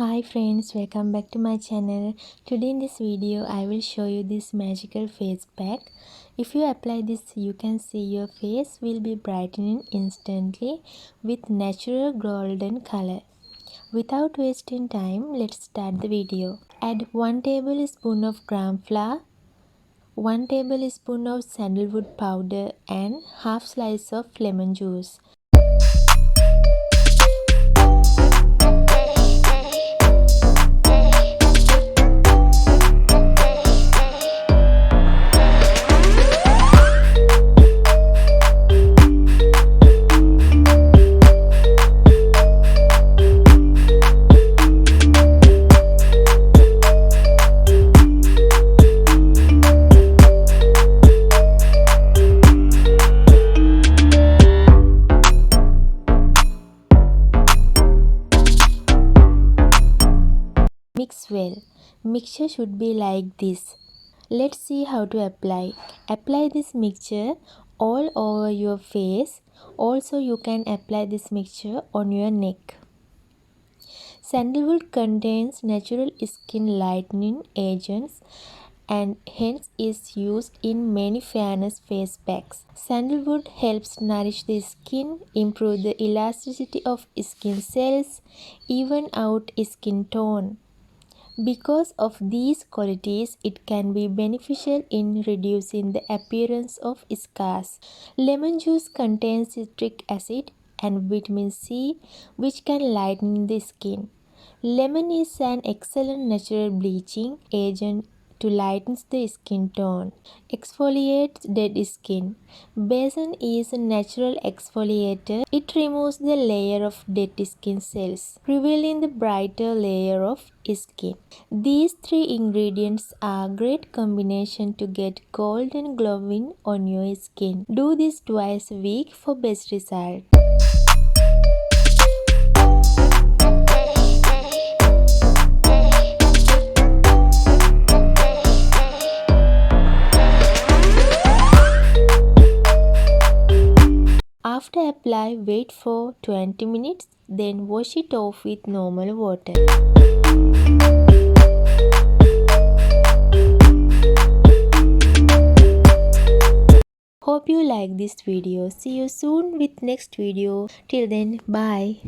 Hi friends, welcome back to my channel. Today in this video I will show you this magical face pack. If you apply this, you can see your face will be brightening instantly with natural golden color. Without wasting time, let's start the video. Add 1 tablespoon of gram flour, 1 tablespoon of sandalwood powder and half slice of lemon juice. Mix well. Mixture should be like this. Let's see how to apply. Apply this mixture all over your face. Also, you can apply this mixture on your neck. Sandalwood contains natural skin lightening agents and hence is used in many fairness face packs. Sandalwood helps nourish the skin, improve the elasticity of skin cells, even out skin tone. Because of these qualities, it can be beneficial in reducing the appearance of scars. Lemon juice contains citric acid and vitamin C, which can lighten the skin. Lemon is an excellent natural bleaching agent to lighten the skin tone. Exfoliates dead skin. Basin is a natural exfoliator. It removes the layer of dead skin cells, revealing the brighter layer of skin. These three ingredients are a great combination to get golden glowing on your skin. Do this twice a week for best result. After apply, wait for 20 minutes, then wash it off with normal water. Hope you like this video. See you soon with next video. Till then, bye.